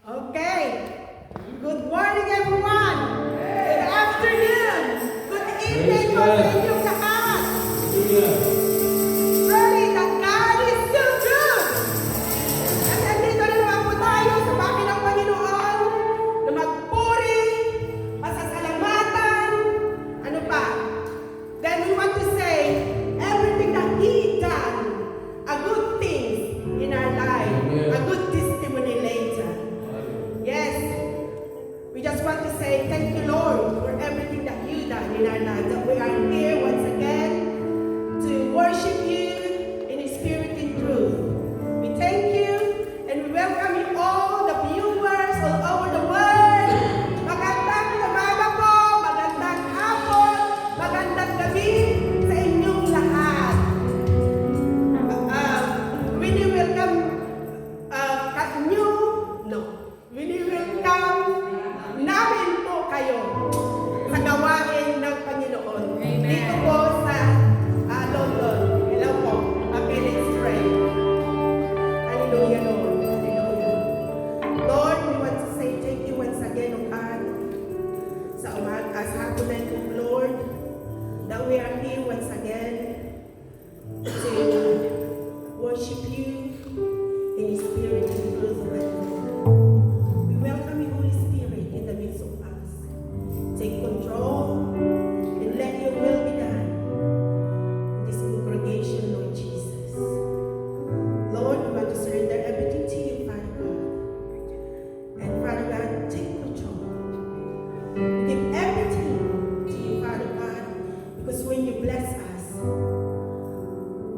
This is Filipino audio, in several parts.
Okay. Good morning, everyone. Good afternoon. Good evening po sa inyong lahat. Really, that God is so good. At andito na naman po tayo sa bahay ng Panginoon na magpuri, pasasalamatan, ano pa. Then we want to say everything that He done, a good thing in our life, a good testimony later. Yes, we just want to say thank you, Lord, for everything that you done in our lives. That we are here once again to worship you in spirit and truth. We thank you and we welcome you all, the viewers all over the world. Magandang umaga po, magandang hapon, magandang gabi sa inyong lahat. We welcome namin po kayo sa gawain ng Panginoon. Dito po sa London. Hello po. Okay, let's pray. Hallelujah, Lord. Hallelujah. Lord, we want to say thank you once again, O God, sa umaga, sa hapon na ito, Lord, that we are here once again to worship you in spirit and truth, Lord. We welcome you, Holy Spirit, in the midst of us. Take control and let your will be done in this congregation, Lord Jesus. Lord, we want to surrender everything to you, Father God. And Father God, take control. We give everything to you, Father God, because when you bless us,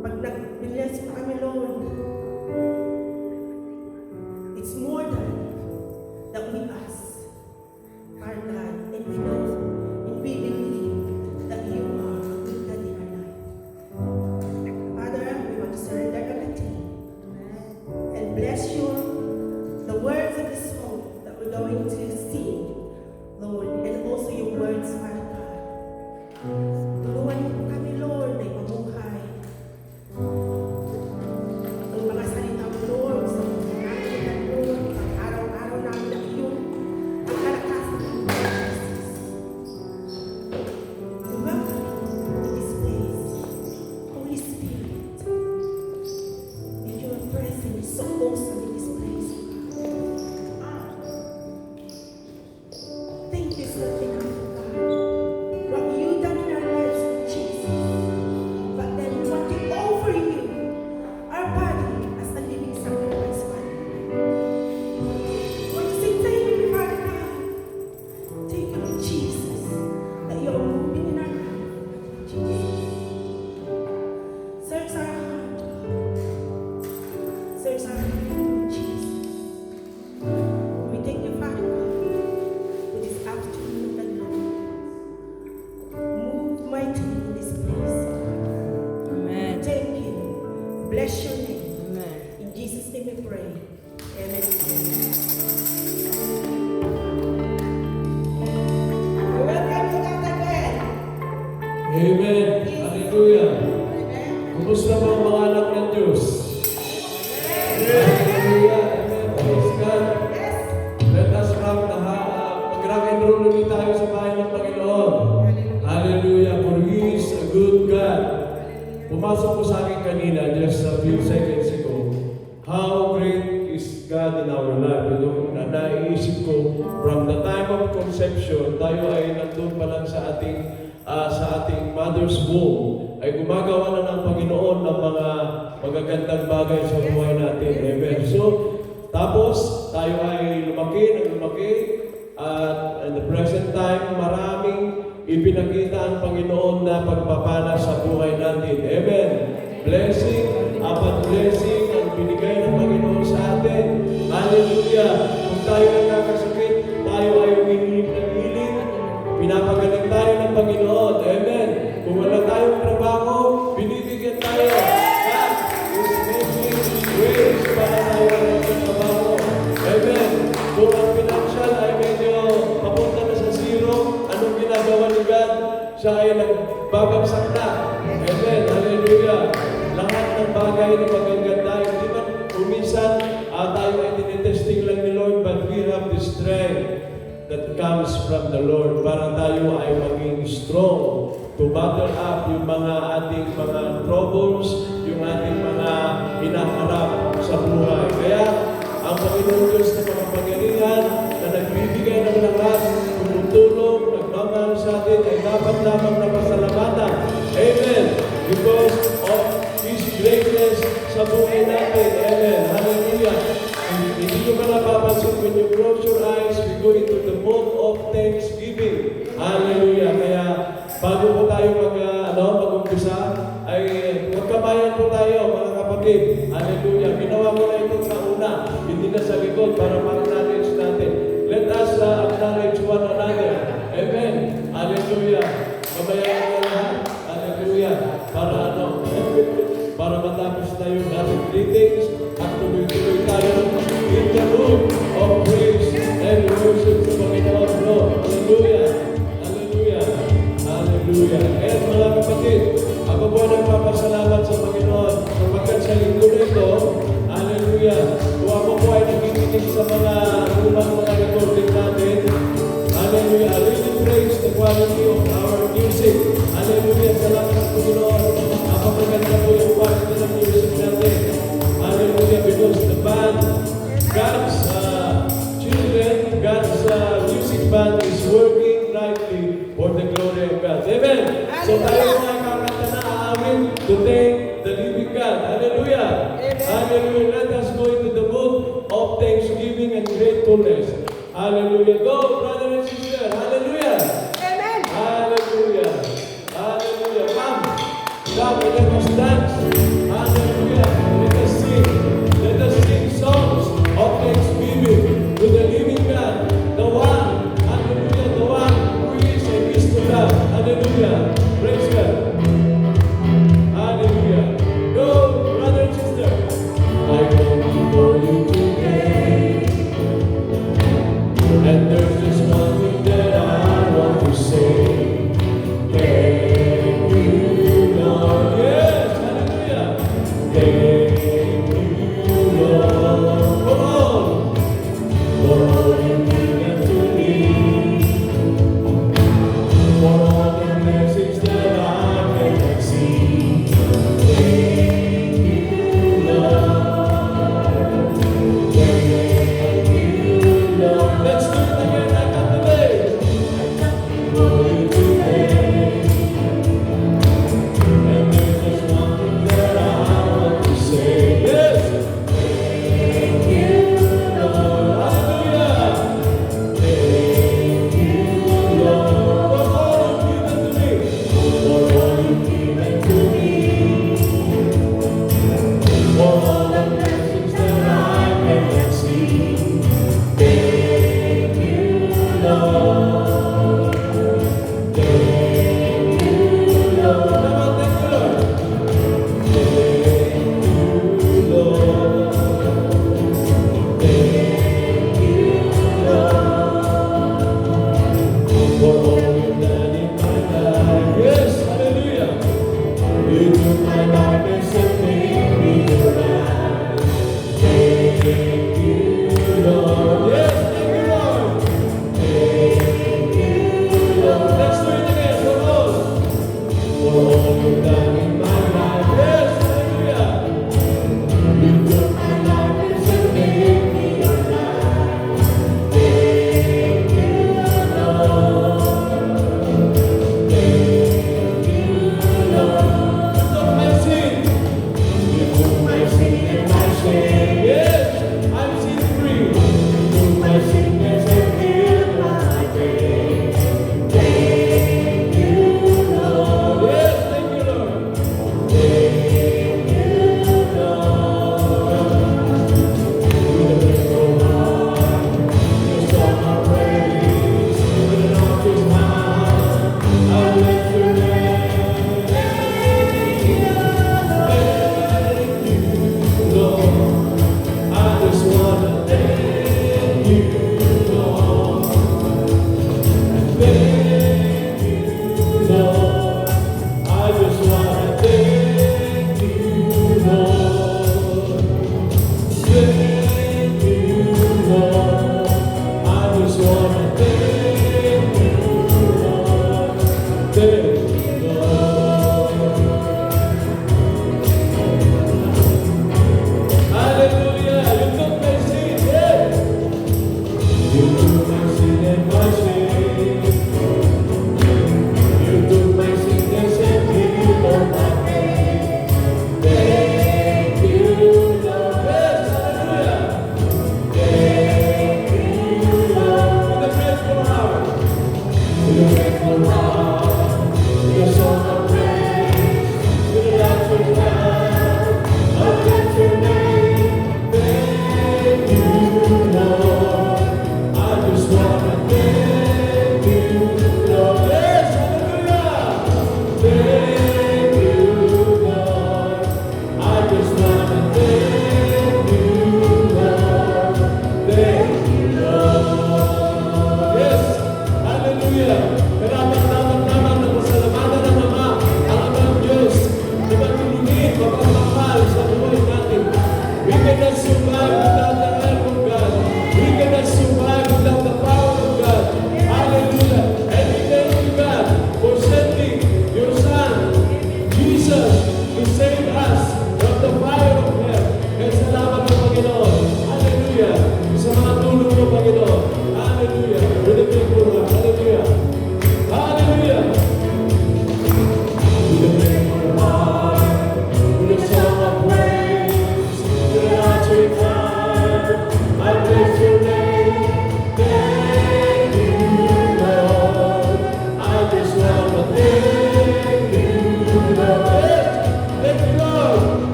pag nag-bless mo kami, Lord, it's more than that we ask, Father God, and we know and we believe that you are a good God in our life. Father, we want to surrender everything and bless you the words of the song that we're going to sing, Lord, and also your words, Father God. Tulungan mo kami, Lord, na ipamuhay ang mga salita mo, Lord, sa mga natin, Lord, pag-araw-araw namin na iyong ang kalakasan ng Jesus. We welcome you in this place, Holy Spirit, and your presence is so awesome in this place. Thank you so enough, God. What you done in our lives, Jesus. But then we want to offer you our body as a living sacrifice, Father. We want to say thank you, Father God. Thank you, Lord Jesus, that you are moving in our life, Jesus. Search our heart, search our heart, Jesus. We thank you, Father God, for this afternoon that Lord move mightily in this place. Amen. Thank you. Bless your name. Amen. In Jesus' name we pray. Amen. We welcome you, Dr. Gwen. Amen. Hallelujah. Amen. Kumusta po ang mga anak ng Diyos? Hallelujah. Amen. Praise God. Yes. Let us rock the mag-rock and roll ulit tayo sa bahay ng Panginoon. Hallelujah. For He is a good God. Pumasok po sa akin kanina, just a few seconds ago, how great is God in our life. Naiisip ko, from the time of conception, tayo ay nandun pa lang sa ating mother's womb, ay gumagawa na ng Panginoon ng mga magagandang bagay sa buhay natin. Amen. So, tapos, tayo ay lumaki, at in the present time, maraming ipinakita ang Panginoon na pagpapala sa buhay natin. Amen. Blessing, upon blessing ang binigay ng Panginoon sa atin. Hallelujah. Kung tayo nagkakasakit, tayo ay umihilig ng hilig. Pinapagaling tayo ng Panginoon. Amen. Kung wala tayong trabaho, binibigyan tayo. God is making ways para tayo ng trabaho. Amen. Kung ang financial ay medyo papunta na sa zero, anong ginagawa ni God? Siya ay nagbabagsak na. Amen. Hallelujah. Lahat ng bagay na magaganda, hindi man kung minsan tayo ay tinitesting lang ni Lord, but we have the strength that comes from the Lord para tayo ay maging strong to battle up yung mga ating mga troubles, yung ating mga hinaharap sa buhay. Kaya, ang Panginoon Diyos na makapangyarihan na nagbibigay ng lakas, tumutulong, nagmamahal sa atin ay dapat lamang na pasalamatan. Amen. Because of His greatness sa buhay natin. Amen. Hallelujah. Hindi nyo ka napapansin when you close your eyes, we go into the mode of thanksgiving. Hallelujah. Kaya bago po tayo mag-umpisa, ay magkabayan po tayo mga kapatid. Hallelujah. Ginawa mo na ito sa una, hindi na sa likod para ma-acknowledge natin. Let us acknowledge one another. Amen. Hallelujah. Mabayan na lahat. Hallelujah. Para matapos tayo ng ating greetings at tuloy-tuloy tayo in the mood of praise and worship sa Panginoon. Hallelujah. Hallelujah. Hallelujah. And mga kapatid, ako po nagpapasalamat sa Panginoon sapagkat sa linggo na ito, hallelujah, kung ako po ay nakikinig sa mga lumang mga recording natin, hallelujah, I really praise the quality of our music. Hallelujah, salamat sa Panginoon. Napakaganda po yung quality ng music natin. Hallelujah, because the band, God's children, God's music band is working rightly for the glory of God. Amen. So tayo mga kakanta na aawit to thank the living God. Hallelujah. Hallelujah. Let us go into the mood of thanksgiving and gratefulness. Hallelujah. Go, brother and sister. Hallelujah. Amen. Hallelujah. Hallelujah. Come. Come, let us dance. Hallelujah. Let us sing. Let us sing songs of thanksgiving to the living God. The one, hallelujah, the one who is and is to come. Hallelujah. Praise God. Hallelujah. Go, brother and sister. I come before you today, and there's just one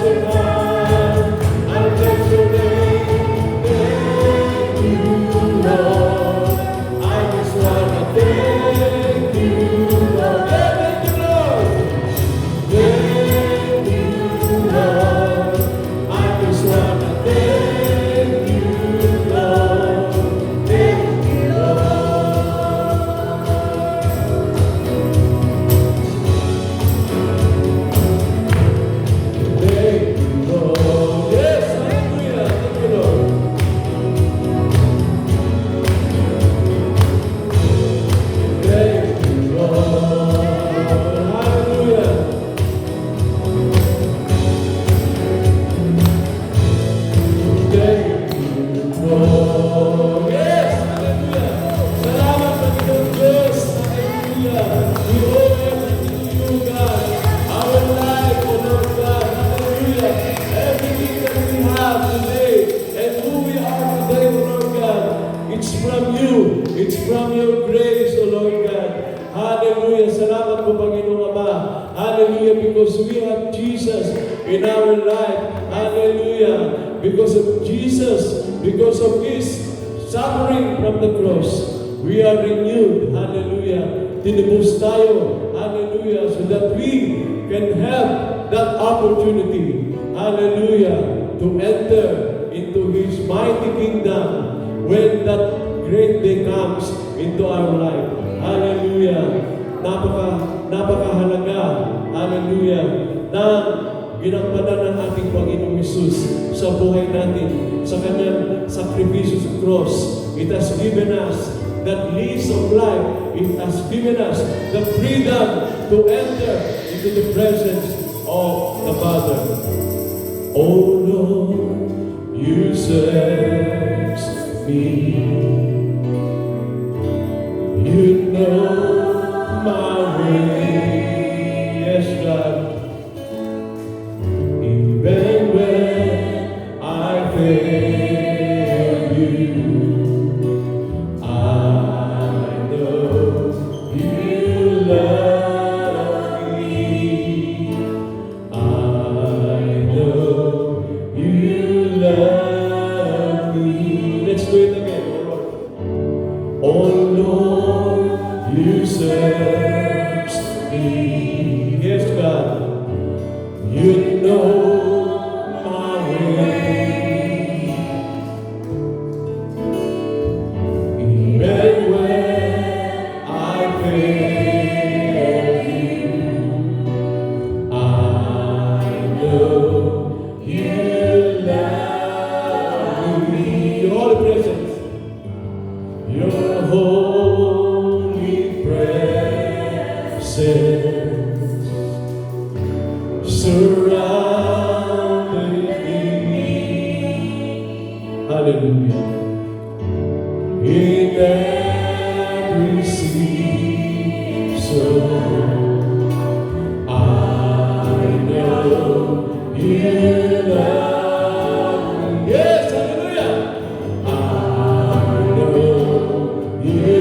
lift your hand and bless your name. Thank you, Lord. I just wanna thank you, Lord. Thank you, Lord. Thank you, Lord. I just wanna thank you, Lord. Thank you, Thank you, Lord. Yes, hallelujah. Thank you, Lord. Thank you, Lord. Hallelujah. Thank you, Lord. Yes, hallelujah. Salamat, Panginoon Diyos. Hallelujah. We owe everything to you, God. Our life, O Lord God. Hallelujah. Everything that we have today and who we are today, O Lord God. It's from you. It's from your grace, O Lord God. Hallelujah. Salamat po, Panginoong Ama. Hallelujah. Because we have Jesus in our life. Hallelujah. Because of Jesus, because of His suffering from the cross, we are renewed. Hallelujah. Tinubos tayo. Hallelujah. So that we can have that opportunity. Hallelujah. To enter into His mighty kingdom when that great day comes into our life. Hallelujah. Napakahalaga. Hallelujah. Na ginampanan ng ating Panginoong Hesus sa buhay natin, sa kanyang sakripisyo sa cross. It has given us that lease of life. It has given us the freedom to enter into the presence of the Father. Oh Lord, you search me. You know my way. Yes, God. Even when I fail you, I know you love me. I know you love me. Let's do it again, Lord. Oh Lord, you search me. Yes, God. You know my way. Even when I fail you, I know you love me. Your holy presence, your holy presence surrounded me. Hallelujah. In every season, I know you love me. Yes, hallelujah. I know you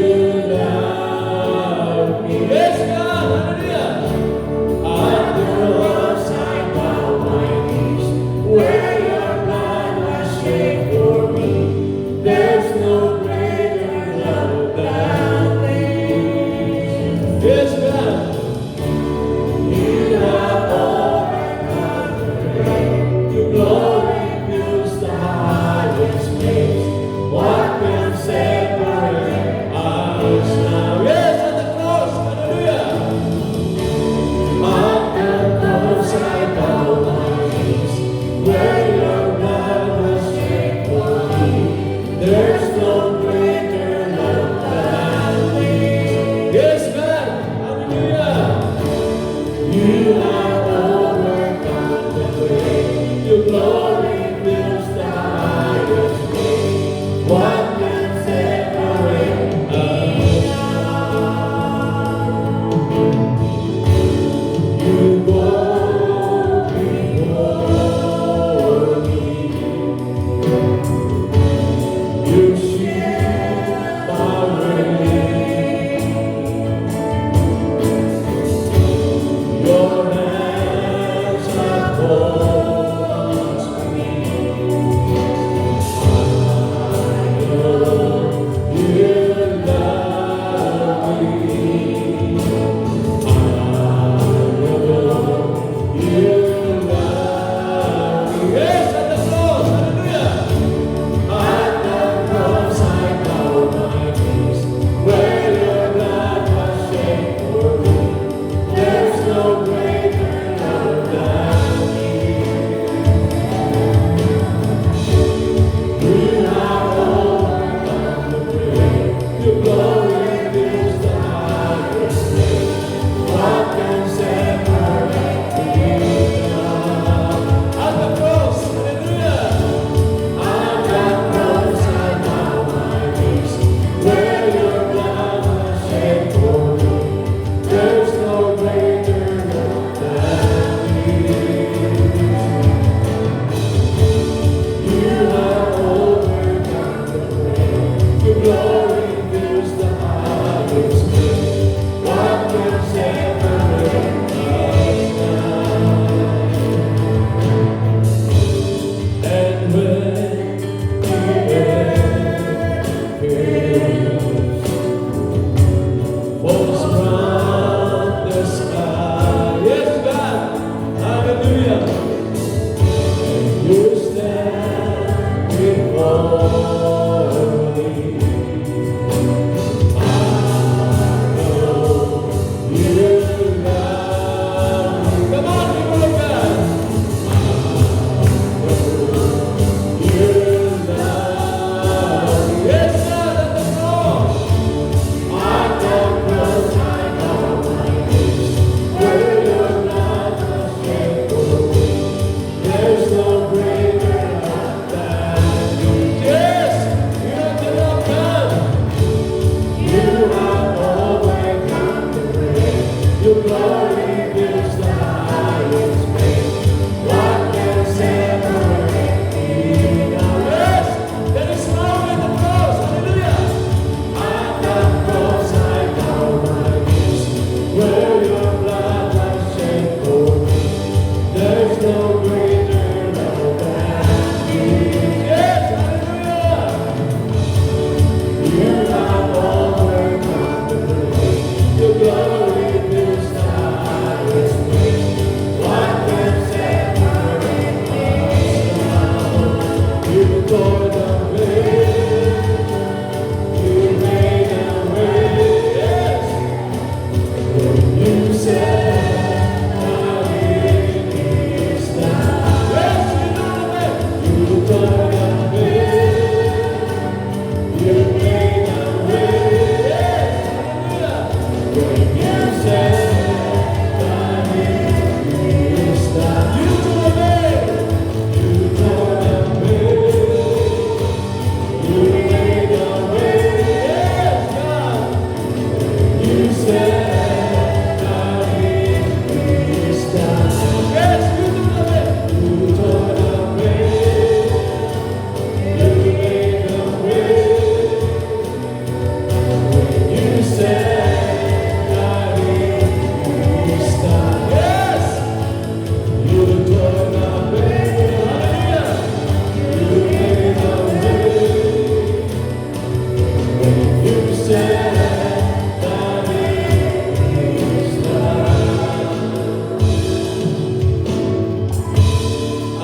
love me. Yes, God, hallelujah. At the cross I bow my knees, where your blood was shed for me. There's no greater love than this. Yes, God. You have overcome the grave. Your glory fills the highest place. What can separate us now? Yes, at the cross, hallelujah. At the cross I bow my knees, where your blood was shed for me. There's no greater love than this. Yes, God, hallelujah. You have overcome the grave. Your glory fills the highest place. What can separate us? You go before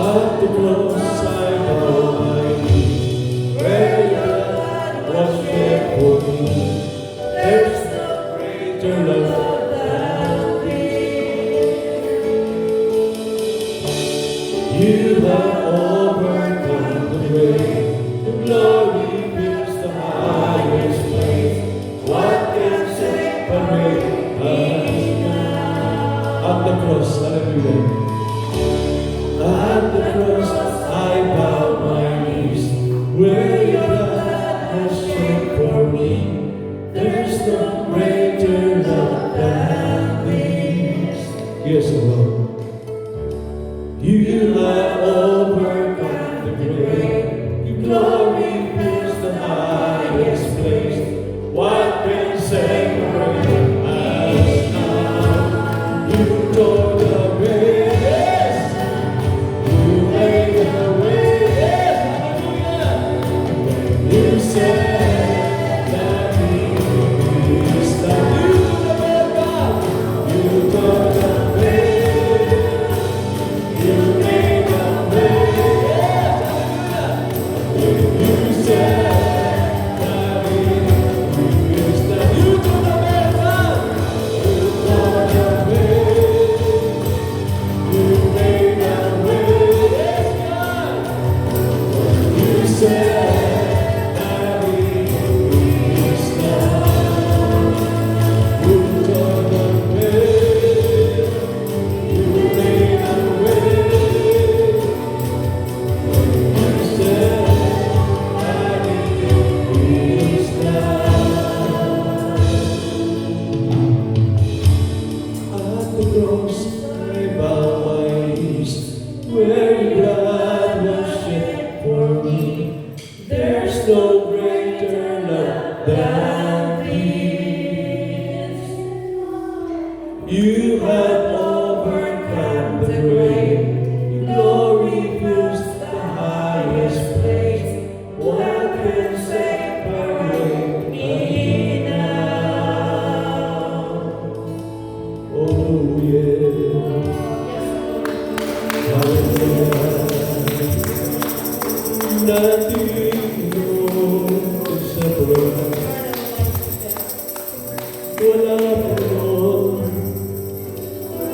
At the cross I bow my knee, where your blood was shed for me. There's no greater love than this. You have overcome the grave. The glory fills the highest place. What can separate us now? At the cross, hallelujah. At the cross I bow my knees, where your blood was shed for me. There's no greater love than this. Yes, Lord. You have overcome the grave. Your glory fills the highest place. What can separate us now? You tore the veil. You said that He is that you never God. You tore the veil. You made a way. You said that He is that you never God. You tore the veil. You made a way. Yes, God. You said. Where your blood was shed for me, there's no greater love than this. You have overcome the grave. Your glory fills the highest place. What can separate me now? Oh yeah. Nothing can separate us. Wala pa noon,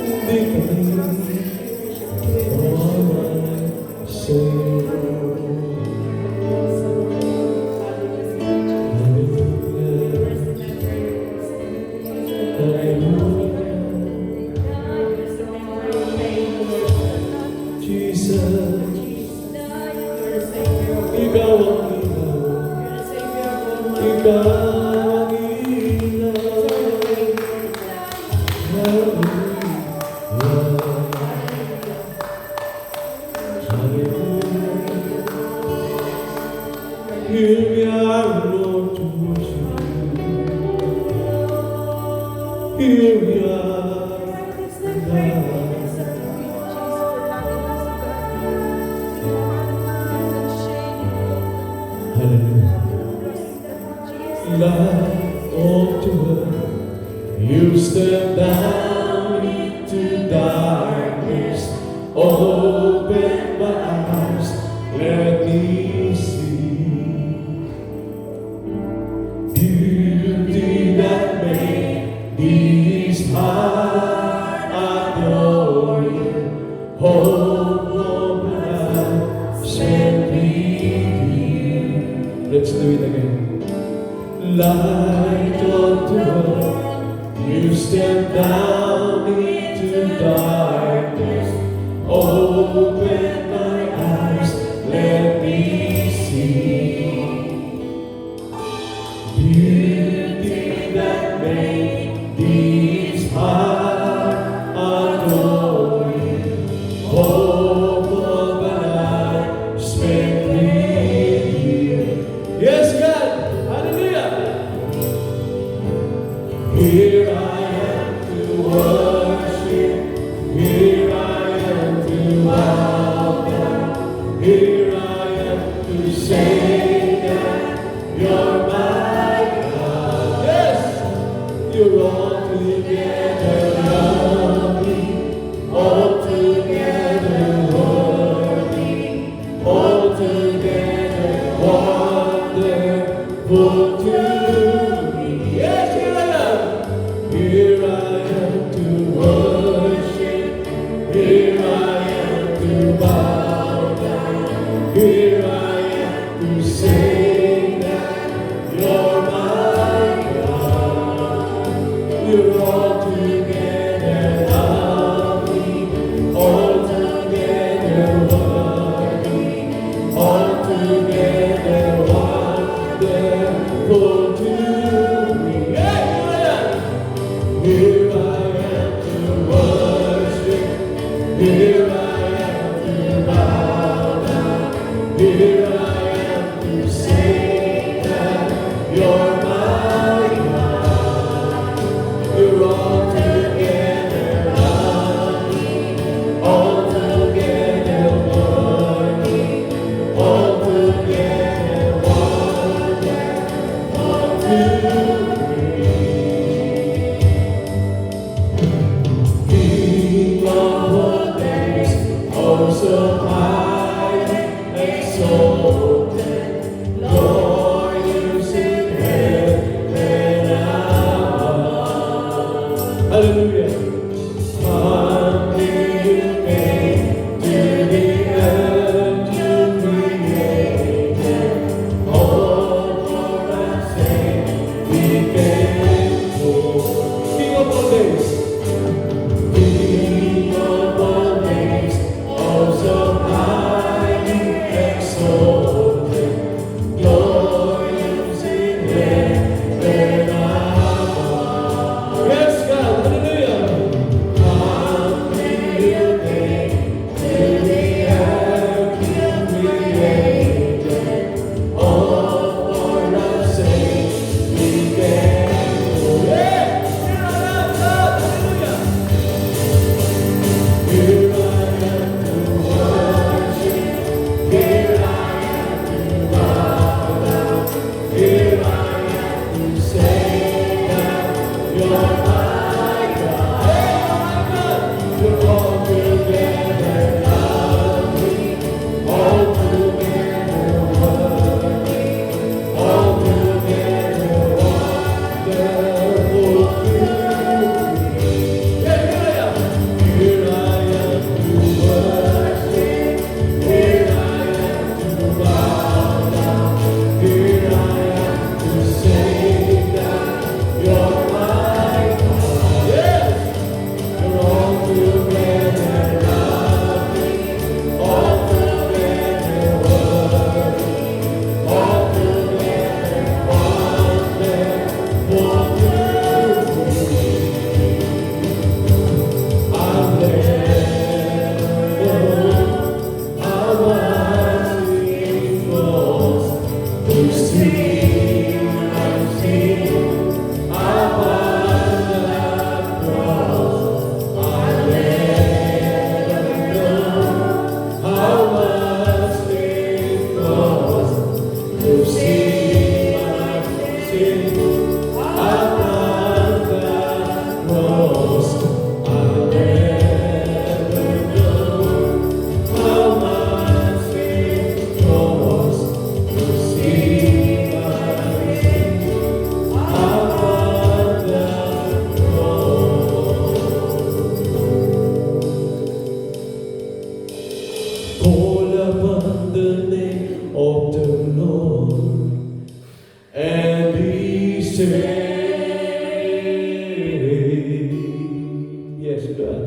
hindi kami mawawala sa'yo. Jesus, ikaw ang ilaw, ikaw ang ilaw. Here we are, Lord, to worship you. Here we are, God. Light unto her, you step down into darkness. Open my eyes, let me see beauty that made these heart adore you. Hope of my set me. Let's do it again. Light unto her, you step down into darkness. Open my eyes, let me see beauty that made these heart adore you. Hope of an eye spent with you. Yes, God. Hallelujah. Here I am to say that you're my God. You're altogether lovely, altogether worthy, altogether wonderful to me. King of all days, oh so high and exalted, glorious in heaven above. Hallelujah. Until you came to the earth you created, all for our sake we came for. King of all days. King of all days, oh so highly exalted, glorious in heaven above. Yes, God, hallelujah. Until you came to the earth you created, all for our sake we came for. Yeah, here I am, God, hallelujah. Here I am to worship, here I am to bow down, here I am to say that you're my God. Hey, my God! You're altogether lovely, altogether worthy, altogether wonderful to me. Yeah, here I am. Here I am to worship, here I am to bow down, here I am to say that you're my God. Yes, you're altogether lovely, altogether worthy, altogether wonderful to me. I've never known how much it costs to see when I'm seeing up on that cross. I've never known how much it costs to see when I'm seeing up on that cross. I'll never know how much it costs to see my sin upon that cross. Call upon the name of the Lord and be saved. Yes, God.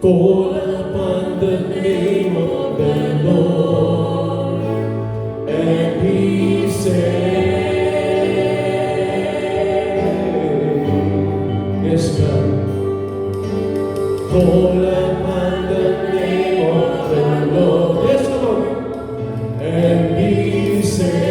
Call upon the name of the Lord and be saved. Yes, God. Call upon the name of the Lord. Yes, Lord. And be saved.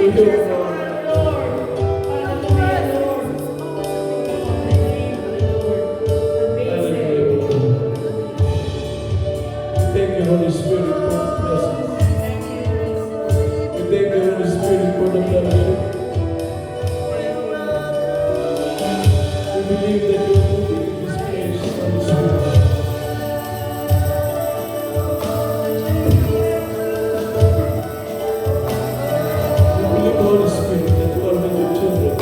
Jesus. Hallelujah, Lord. Amazing. Thank you, Holy Spirit, for the presence. We thank you, Holy Spirit, for the fellowship. We believe that you are moving in this place, Holy Spirit. We believe, Holy Spirit, that you are with your children.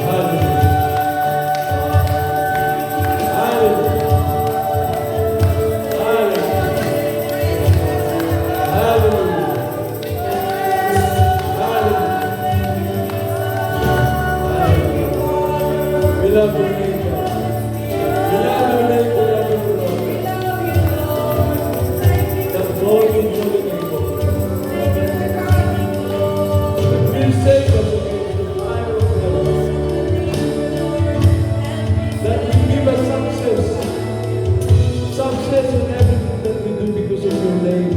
Hallelujah. Hallelujah. We love your name, God. We love your name, we love your Lord. The glory in your name, Lord. Please save us against the fire of hell. That you give us success in everything that we do because of your name.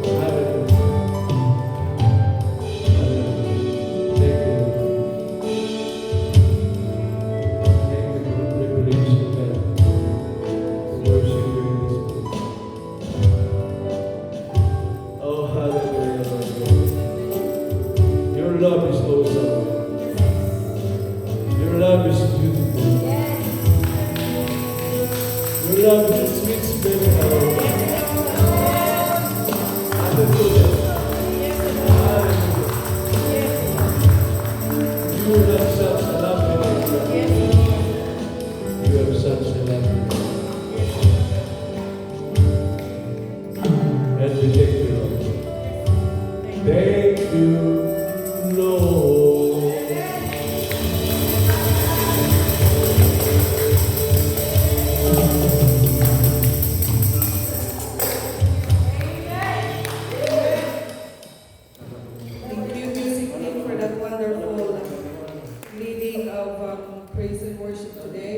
Hallelujah. Hallelujah. Thank you. Thank you for the privilege to worship you in this place. Oh, hallelujah, Lord God. Your love is awesome. Your love is beautiful. Your love is a sweet smelling aroma. Hallelujah. Hallelujah. You have such a lovely name. You have such a lovely name. And we thank you, Lord. Thank you, Lord. Thank you, music team, for that wonderful leading of praise and worship today.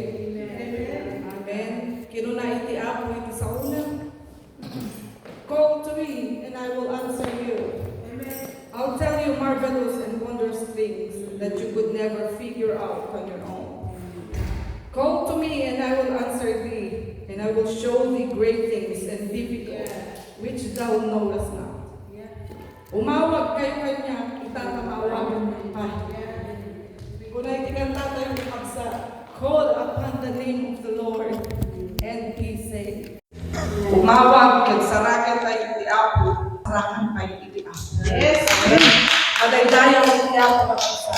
Amen. Kinuna iti ako iti sa una. Call to me, and I will answer you. I'll tell you marvelous and wondrous things that you could never figure out on your own. Call to me, and I will answer thee, and I will show thee great things and difficult, which thou knowest not. Umawag kayo kanya, itatamawagan pa. Kung naitikanta tayo makabsa, call upon the name of the Lord, and be saved. Umawag, kagsarakan tayo iti Apo, sarakan tayo iti Apo. Yes! Madaydayaw iti Apo makabsa.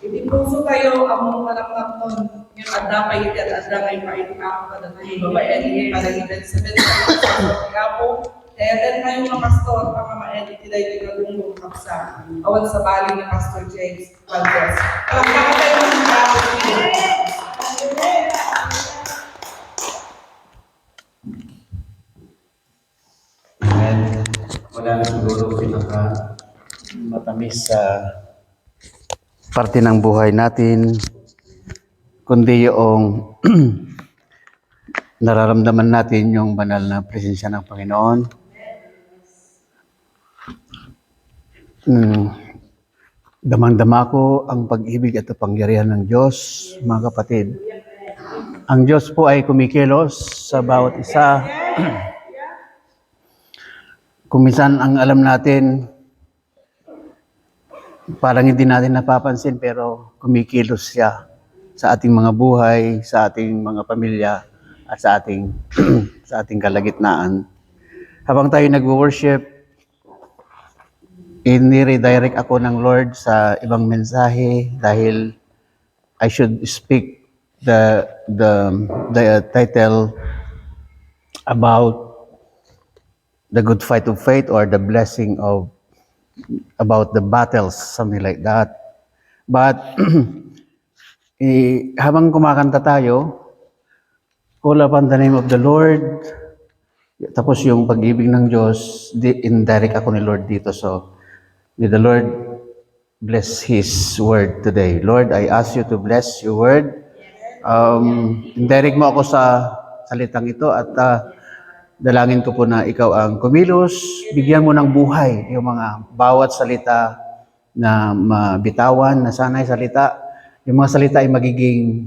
Iti puso tayo, among malaknakon, yung adda pa iti at adda ngay pa iti Apo kadagay, babayan iti palagitan sa iti Apo. Kaya din kayo mga pastor, pangamaedit nila yung tinagungong kapsa. Awan sa bali ni Pastor James Valdez. Palakpakan tayo ng bravo. Amen. Wala na siguro pinaka matamis sa parte ng buhay natin, kundi yung nararamdaman natin yung banal na presensya ng Panginoon. Damang-dama ko ang pag-ibig at kapangyarihan ng Diyos, mga kapatid. Ang Diyos po ay kumikilos sa bawat isa. Kung minsan ang alam natin, parang hindi natin napapansin, pero kumikilos siya sa ating mga buhay, sa ating mga pamilya, at sa ating sa ating kalagitnaan. Habang tayo nag-worship, ini-redirect ako ng Lord sa ibang mensahe dahil I should speak the title about the good fight of faith, or the blessing of about the battles, something like that. But habang kumakanta tayo, call upon the name of the Lord, tapos yung pag-ibig ng Diyos, indirect ako ni Lord dito. So may the Lord bless His word today. Lord, I ask you to bless your word. Indirect mo ako sa salitang ito, at Dalangin ko po na ikaw ang kumilos, bigyan mo ng buhay yung mga bawat salita na mabitawan, na sanay salita. Yung mga salita ay magiging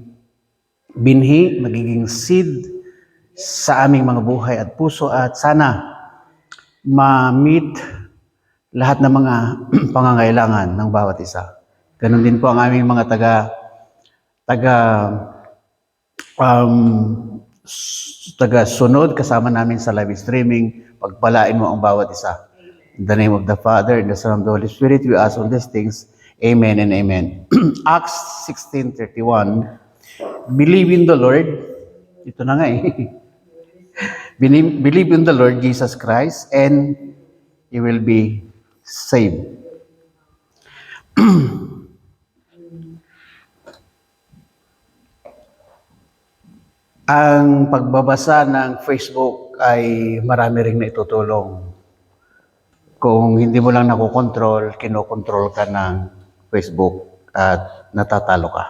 binhi, magiging seed sa aming mga buhay at puso at sana ma-meet lahat ng mga pangangailangan ng bawat isa. Ganon din po ang aming mga taga sunod kasama namin sa live streaming. Pagpalain mo ang bawat isa. In the name of the Father, and the Son, and the Holy Spirit, we ask all these things. Amen and amen. Acts 16:31. Believe in the Lord. Ito na nga eh. Believe in the Lord Jesus Christ and you will be saved. Ang pagbabasa ng Facebook ay marami ring naitutulong. Kung hindi mo lang nakokontrol, kinokontrol ka ng Facebook at natatalo ka.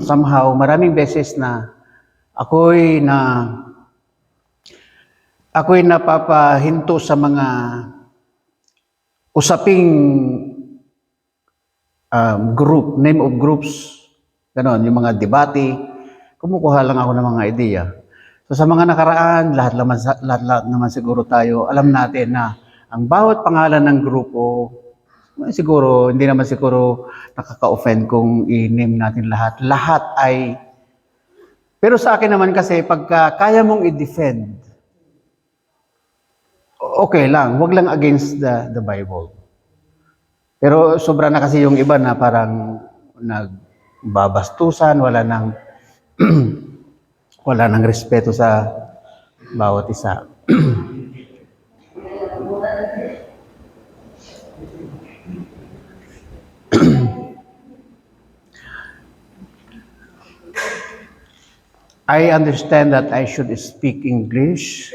Somehow, maraming beses na ako'y napapahinto sa mga usaping group, name of groups, ganon, yung mga debate, kumukuha lang ako ng mga ideya. So sa mga nakaraan, lahat naman siguro tayo, alam natin na ang bawat pangalan ng grupo, siguro, hindi naman siguro nakaka-offend kung i-name natin lahat. Lahat ay, pero sa akin naman kasi, pagka kaya mong i-defend, okay lang, wag lang against the Bible. Pero sobra na kasi yung iba na parang nagbabastusan, wala nang wala nang respeto sa bawat isa. I understand that I should speak English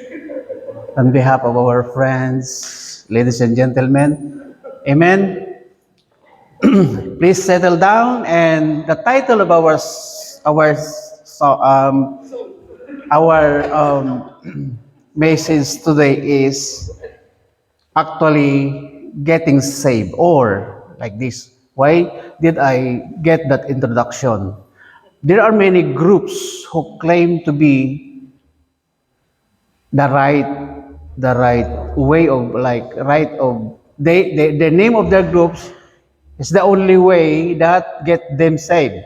on behalf of our friends, ladies and gentlemen. Amen. Please settle down, and the title of our message today is actually getting saved, or like this. Why did I get that introduction? There are many groups who claim to be the right way of the name of their groups is the only way that get them saved.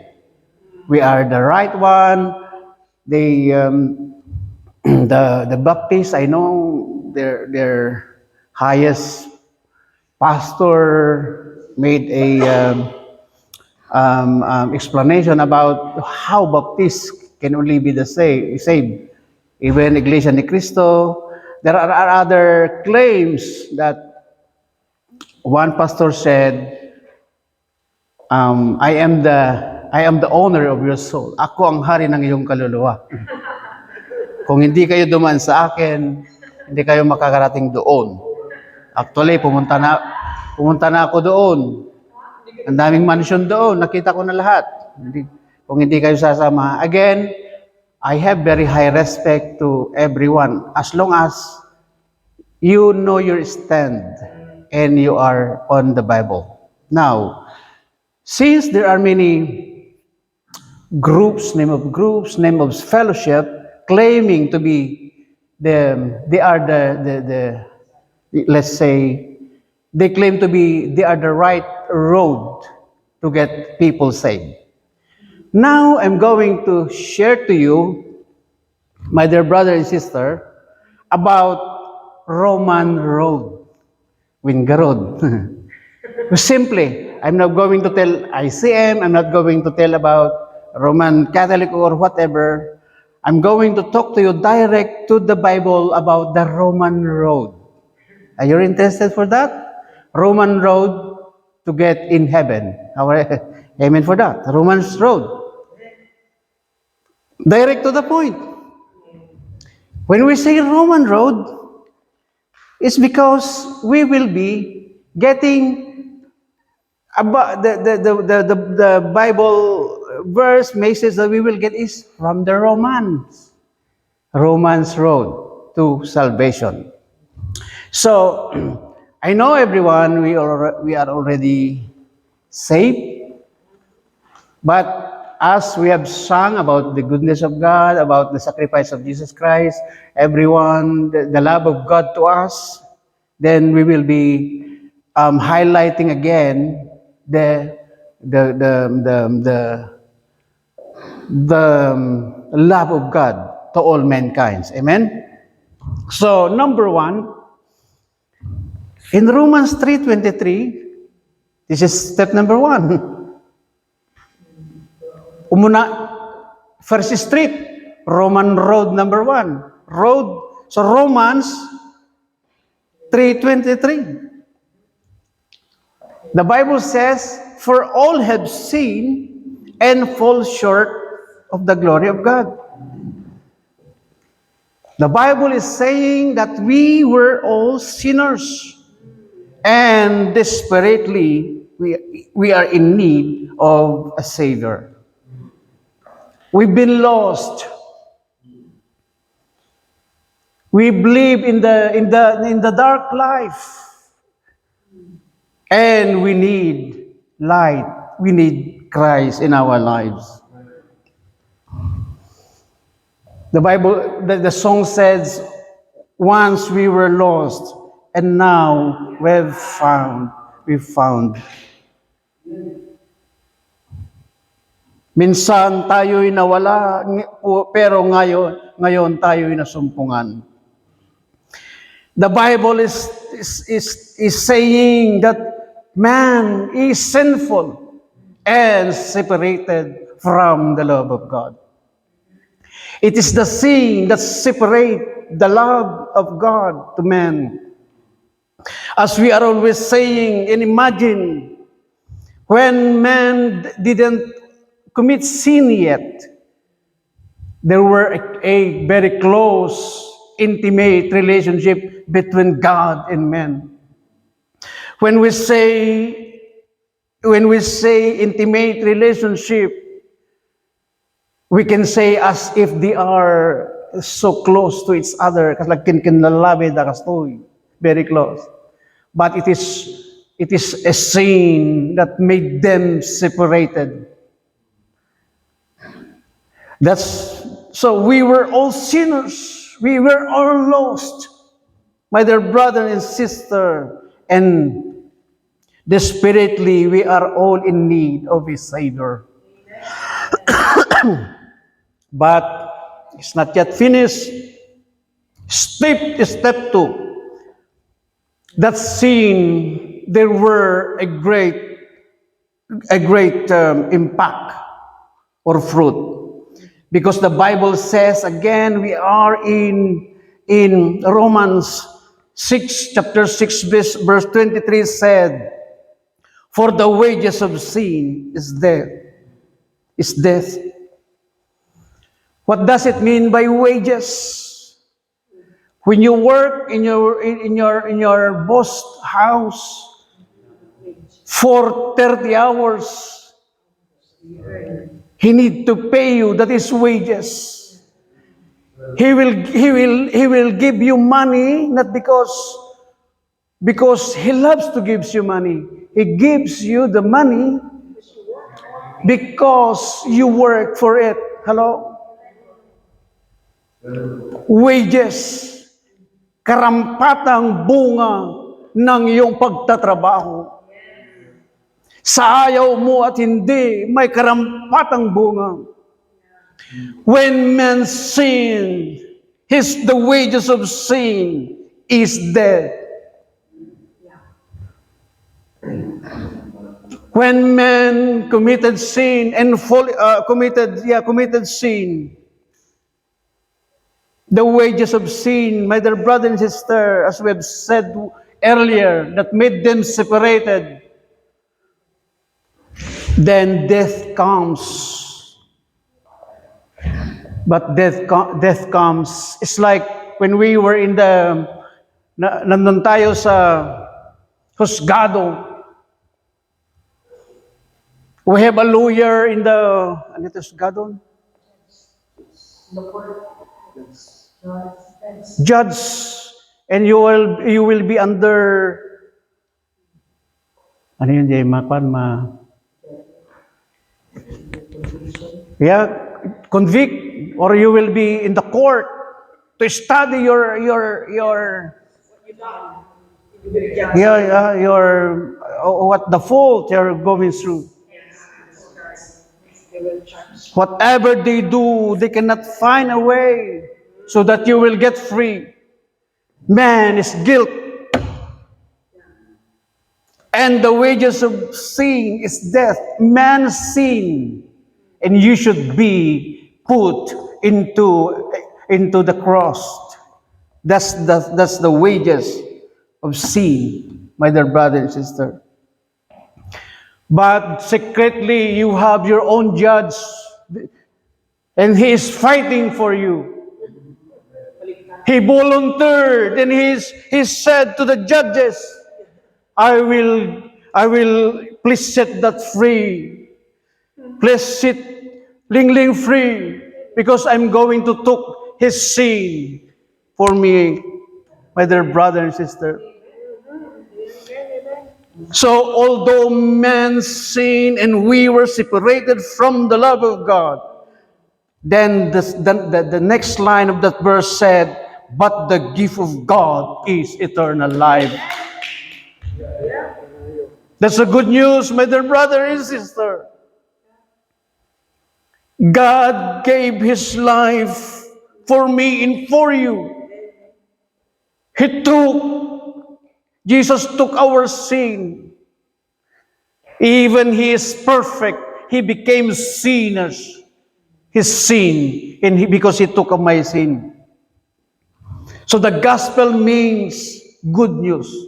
We are the right one. The Baptists, I know their highest pastor made a explanation about how Baptists can only be saved. Even Iglesia ni Cristo. There are other claims that one pastor said, I am the owner of your soul. Ako ang hari ng iyong kaluluwa. Kung hindi kayo dumaan sa akin, hindi kayo makakarating doon. Actually, pumunta na ako doon. Ang daming mansion doon, nakita ko na lahat. Kung hindi kayo sasama, again, I have very high respect to everyone as long as you know your stand and you are on the Bible. Now, since there are many groups, name of fellowship, claiming to be let's say, they claim to be, they are the right road to get people saved. Now, I'm going to share to you, my dear brother and sister, about Roman road, Wingarod. Simply, I'm not going to tell ICM, I'm not going to tell about Roman Catholic or whatever. I'm going to talk to you direct to the Bible about the Roman road. Are you interested for that? Roman road to get in heaven. Amen for that. Romans road. Direct to the point. When we say Roman road, it's because we will be getting about the Bible verse message that we will get is from the Romans. Romans road to salvation. So, I know everyone, we are already saved, but as we have sung about the goodness of God, about the sacrifice of Jesus Christ, everyone, the love of God to us, then we will be highlighting again the the the the the, the love of God to all mankind. Amen. So number one, in Romans 3:23, this is step number one. Umuna, first street, Roman road number one. Road, so Romans 3:23. The Bible says, for all have sinned and fall short of the glory of God. The Bible is saying that we were all sinners and desperately we are in need of a Savior. We've been lost. We believe in the dark life. And we need light. We need Christ in our lives. The Bible, the song says, once we were lost, and now we've found. Minsan tayo'y nawala, pero ngayon tayo'y nasumpungan. The Bible is saying that man is sinful and separated from the love of God. It is the sin that separates the love of God to man. As we are always saying and imagine, when man didn't commit sin yet, there were a very close, intimate relationship between God and man. When we say intimate relationship, we can say as if they are so close to each other, kasi like kinlalabi da kastoy, very close. But it is a sin that made them separated. So we were all sinners. We were all lost, my dear brother and sister, and desperately we are all in need of a Savior. But it's not yet finished. Step 2. That sin, there were a great impact or fruit. Because the Bible says, again, we are in Romans 6, chapter 6, verse 23 said, for the wages of sin is death. What does it mean by wages? When you work in your boss house for 30 hours, he need to pay you. That is wages. He will give you money not because he loves to give you money. He gives you the money because you work for it. Hello? Wages, karampatang bunga ng iyong pagtatrabaho. Sa ayaw mo at hindi, may karampatang bunga. When man sin, the wages of sin is death. When man committed sin and committed sin, the wages of sin, my dear brother and sister, as we have said earlier, that made them separated, then death comes. But death comes. It's like when we were nandun tayo sa husgado. We have a lawyer in the, ano ito husgado? Judge, and you will be under, ano yun, Jay? Convict, or you will be in the court to study your what the fault you're going through. Whatever they do, they cannot find a way so that you will get free. Man is guilt. And the wages of sin is death. Man's sin. And you should be put into the cross. That's the wages of sin, my dear brother and sister. But secretly, you have your own judge, and he is fighting for you. He volunteered, and he said to the judges, I will please set that free. Please set Ling Ling free, because I'm going to take his sin for me, my dear brother and sister. So although man sinned and we were separated from the love of God, then the next line of that verse said, but the gift of God is eternal life. That's the good news, my dear brother and sister. God gave His life for me and for you. Jesus took our sin. Even He is perfect, He became sinners. His sin, because He took my sin. So the gospel means good news.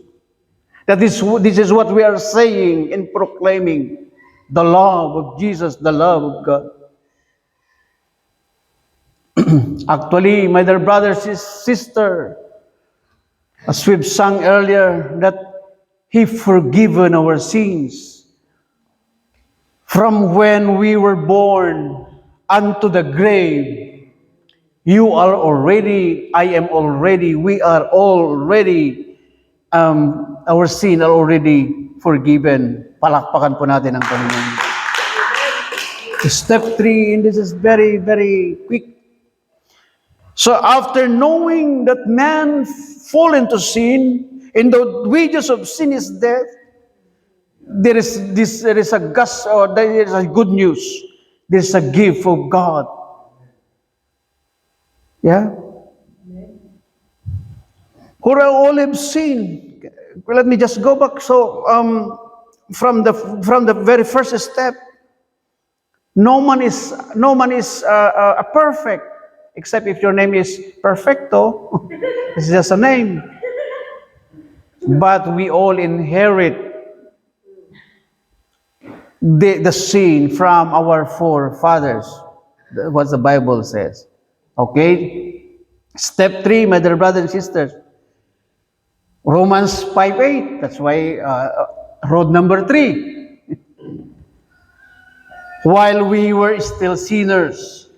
This is what we are saying and proclaiming. The love of Jesus, the love of God. Actually, my dear brothers and sisters, as we've sung earlier, that He forgiven our sins. From when we were born unto the grave, you are already, I am already, we are already, our sin are already forgiven. Palakpakan po natin ang Panginoon. Step 3, and this is very, very quick. So after knowing that man fall into sin, and the wages of sin is death, there is a good news. There is a gift of God. Yeah? For all have sinned. Let me just go back. So from the very first step, no man is a perfect, except if your name is Perfecto. It's just a name. But we all inherit the sin from our forefathers. What the Bible says. Okay? Step 3, my dear brothers and sisters. Romans 5:8. That's why road number 3. While we were still sinners,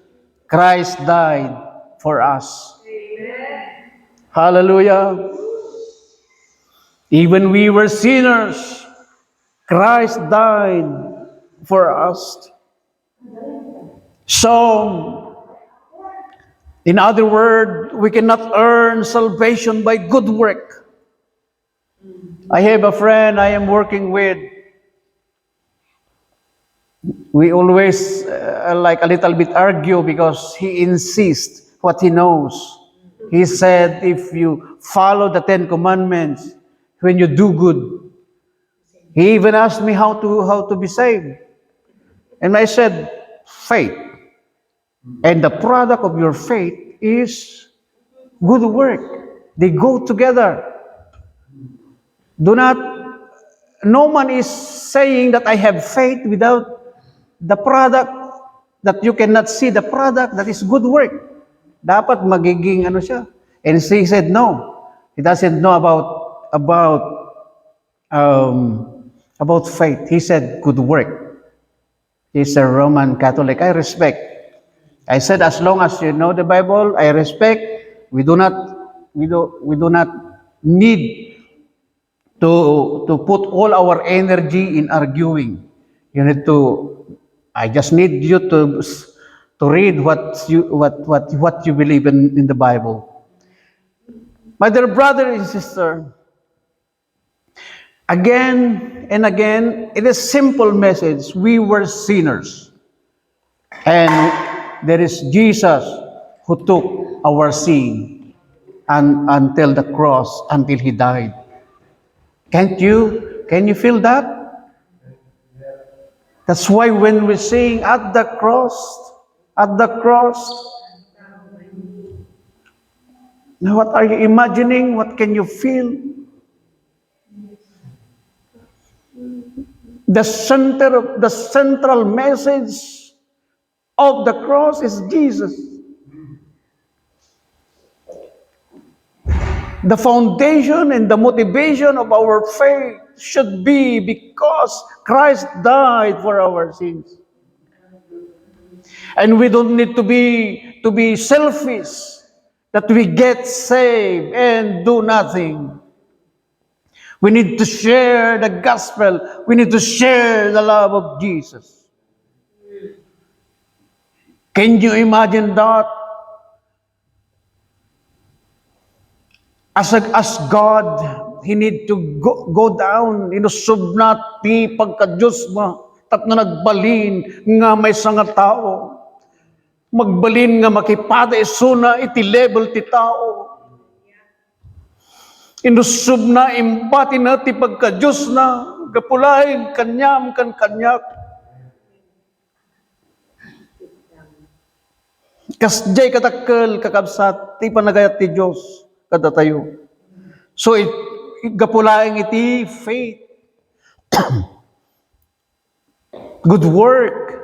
Christ died for us. Amen. Hallelujah. Even we were sinners, Christ died for us. So, in other words, we cannot earn salvation by good work. I have a friend I am working with. We always like a little bit argue because he insists what he knows. He said, if you follow the 10 Commandments, when you do good. He even asked me how to be saved. And I said, faith. And the product of your faith is good work. They go together. No man is saying that I have faith without the product, that you cannot see the product, that is good work. Dapat magiging siya. And he said no. He doesn't know about faith. He said good work. He's a Roman Catholic. I respect. I said as long as you know the Bible, I respect. We do not need to put all our energy in arguing. You need to. I just need you to read what you believe in the Bible. My dear brother and sister, again and again, it is simple message. We were sinners. And there is Jesus who took our sin until the cross, until He died. Can you feel that? That's why when we sing at the cross, now what are you imagining? What can you feel? The central message of the cross is Jesus. The foundation and the motivation of our faith should be because Christ died for our sins. And we don't need to be selfish that we get saved and do nothing. We need to share the gospel. We need to share the love of Jesus. Can you imagine that? As God, He need to go down. Inusub na ti pagka-Diyos mo. Tapno nagbalin nga may sanga tao. Magbalin nga makipada isuna iti level ti tao. Inusub na imbati na ti pagka-Diyos na. Gapulahin kanyam kan kanyak. Kasjay katakkel kakabsat ti panagayat ti Diyos kada tayo. So gapulaing iti faith. Good work.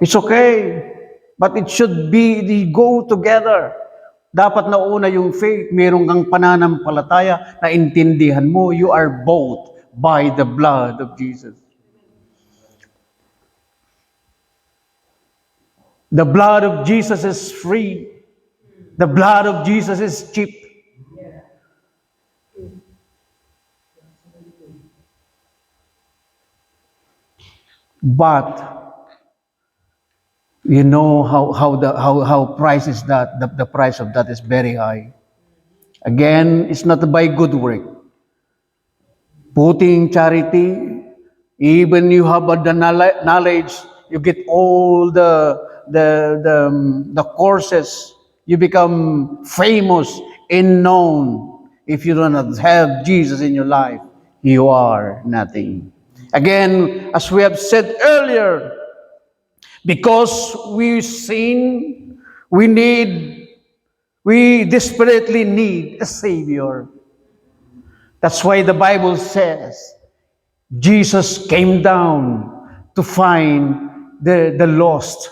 It's okay. But it should be, they go together. Dapat nauna yung faith. Meron kang pananampalataya na intindihan mo, you are bought by the blood of Jesus. The blood of Jesus is free. The blood of Jesus is cheap. But you know how price is that? The price of that is very high. Again, it's not by good work. Putting charity, even you have the knowledge, you get all the courses, you become famous and known. If you do not have Jesus in your life, you are nothing. Again, as we have said earlier, because we sin, we desperately need a Savior. That's why the Bible says, Jesus came down to find the lost.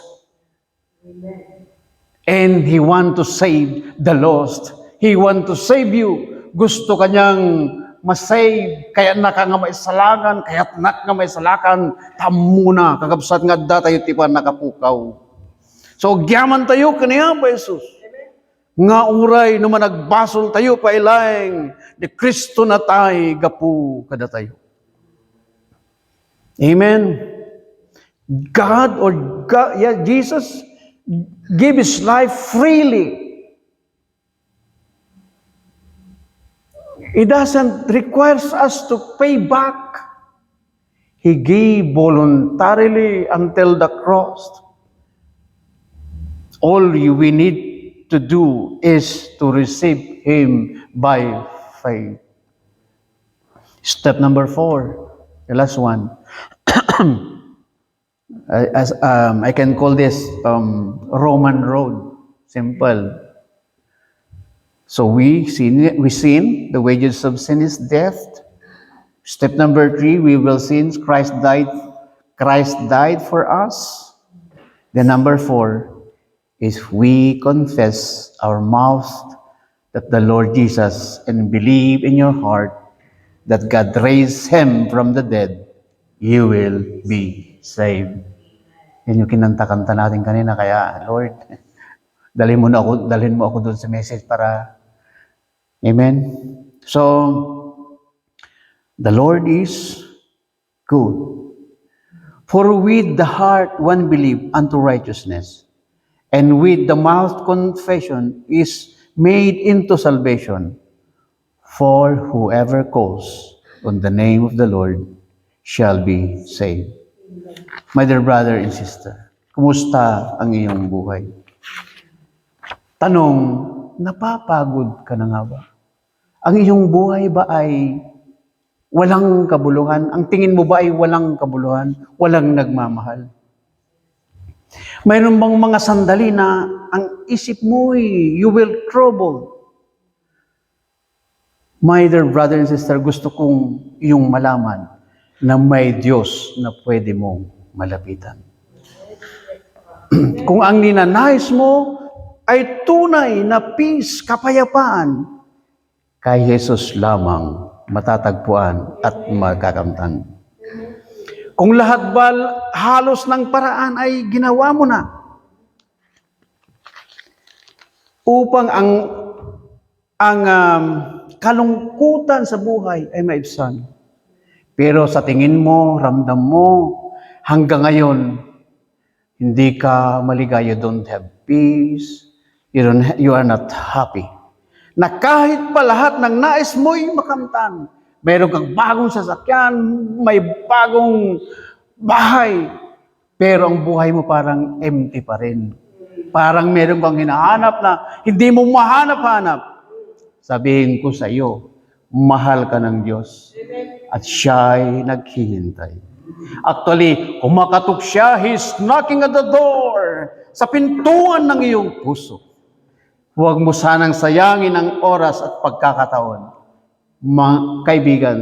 And He want to save the lost. He want to save you. Gusto kanyang masave, kaya na ka nga maisalakan, kaya't nak nga maisalakan, tamuna, kakabsat nga da tayo tipan nakapukaw. So, gyaman tayo kaniya pa Jesus. Nga uray, naman nagbasol tayo pa ilang, ni Kristo na tayo, gapu kada tayo. Amen. Jesus gave His life freely. He doesn't require us to pay back. He gave voluntarily until the cross. All we need to do is to receive Him by faith. Step number 4, the last one. I can call this Roman road. Simple. So we sin. The wages of sin is death. Step number 3, we will sin. Christ died for us. The number 4 is we confess our mouth that the Lord Jesus and believe in your heart that God raised Him from the dead, you will be saved. Yan yung kinanta-kanta natin kanina. Kaya, Lord, dalhin mo ako doon sa message para, amen? So, the Lord is good. For with the heart one believe unto righteousness, and with the mouth confession is made into salvation. For whoever calls on the name of the Lord shall be saved. My dear brother and sister, kumusta ang iyong buhay? Tanong, napapagod ka na nga ba? Ang iyong buhay ba ay walang kabuluhan? Ang tingin mo ba ay walang kabuluhan? Walang nagmamahal? Mayroon bang mga sandali na ang isip mo you will trouble? My dear brother and sister, gusto kong iyong malaman na may Diyos na pwede mong malapitan. Kung ang ninanais mo ay tunay na peace, kapayapaan, kay Jesus lamang matatagpuan at magkakamtan. Kung lahat ba halos ng paraan ay ginawa mo na upang ang kalungkutan sa buhay ay maibsan. Pero sa tingin mo, ramdam mo, hanggang ngayon, hindi ka maligaya, you don't have peace, you are not happy. Na kahit pa lahat ng nais mo'y makamtan, mayroon kang bagong sasakyan, may bagong bahay, pero ang buhay mo parang empty pa rin. Parang meron kang hinahanap na hindi mo mahanap-hanap. Sabihin ko sa iyo, mahal ka ng Diyos at siya'y naghihintay. Actually, kumakatok siya, He's knocking at the door, sa pintuan ng iyong puso. Huwag mo sanang sayangin ang oras at pagkakataon. Mga kaibigan,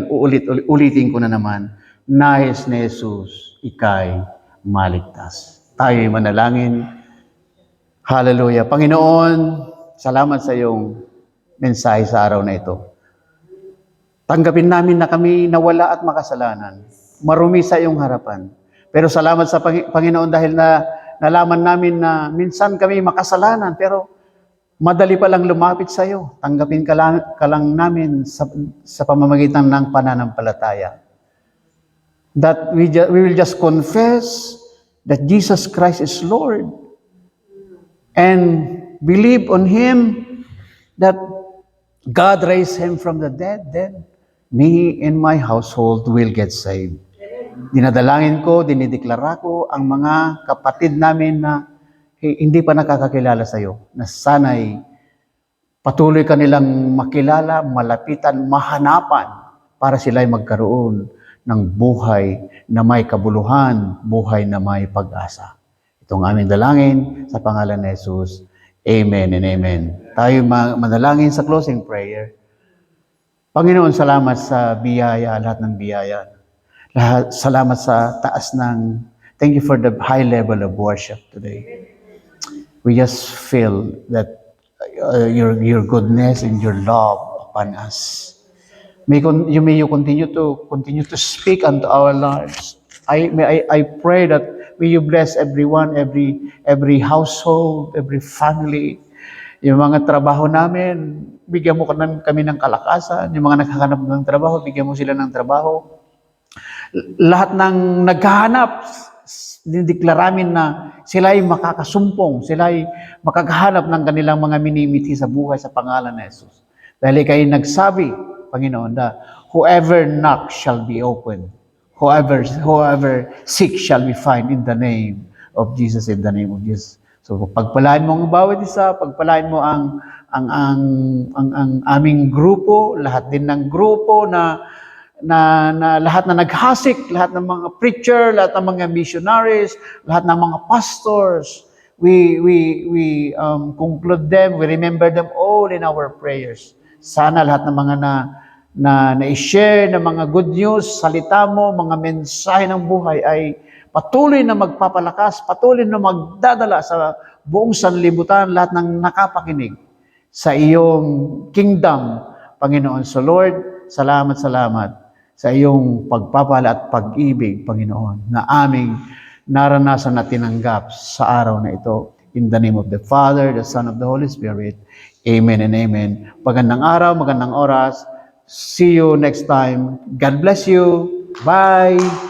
ulitin ko na naman, nais ni Jesus, ika'y maligtas. Tayo'y manalangin. Hallelujah. Panginoon, salamat sa iyong mensahe sa araw na ito. Tanggapin namin na kami nawala at makasalanan. Marumi sa iyong harapan. Pero salamat sa Panginoon dahil na nalaman namin na minsan kami makasalanan, pero madali pa lang lumapit sa iyo. Tanggapin ka lang namin sa pamamagitan ng pananampalataya. That we will just confess that Jesus Christ is Lord and believe on Him that God raised Him from the dead, then me and my household will get saved. Dinadalangin ko, dinideklara ko ang mga kapatid namin na hindi pa nakakakilala sa iyo, na sana'y patuloy kanilang makilala, malapitan, mahanapan para sila'y magkaroon ng buhay na may kabuluhan, buhay na may pag-asa. Itong aming dalangin sa pangalan ni Jesus. Amen and amen. Tayo manalangin sa closing prayer. Panginoon, salamat sa biyaya, lahat ng biyaya. Salamat sa taas ng, thank you for the high level of worship today. We just feel that your goodness and your love upon us. May you continue to speak unto our lives. I pray that may you bless everyone, every household, every family. Yung mga trabaho namin, bigyan mo kami ng kalakasan. Yung mga naghahanap ng trabaho, bigyan mo sila ng trabaho. Lahat ng naghahanap, dinideklara na sila ay makakasumpong, sila ay makakahanap ng kanilang mga minimiti sa buhay sa pangalan ni Jesus. Dahil kayo nagsabi, Panginoon, na whoever knocks shall be opened. Whoever seeks shall be found in the name of Jesus, in the name of Jesus. So pagpalain mo ang bawat isa, pagpalain mo ang aming grupo, lahat din ng grupo na lahat na naghasik, lahat ng mga preacher, lahat ng mga missionaries, lahat ng mga pastors, we conclude them, we remember them all in our prayers. Sana lahat ng mga na-share ng mga good news, salita mo, mga mensahe ng buhay ay patuloy na magpapalakas, patuloy na magdadala sa buong sanlibutan, lahat ng nakapakinig sa iyong kingdom, Panginoon. So Lord, salamat sa iyong pagpapala at pag-ibig, Panginoon, na aming naranasan na tinanggap sa araw na ito. In the name of the Father, the Son, of the Holy Spirit. Amen and amen. Magandang araw, magandang oras. See you next time. God bless you. Bye!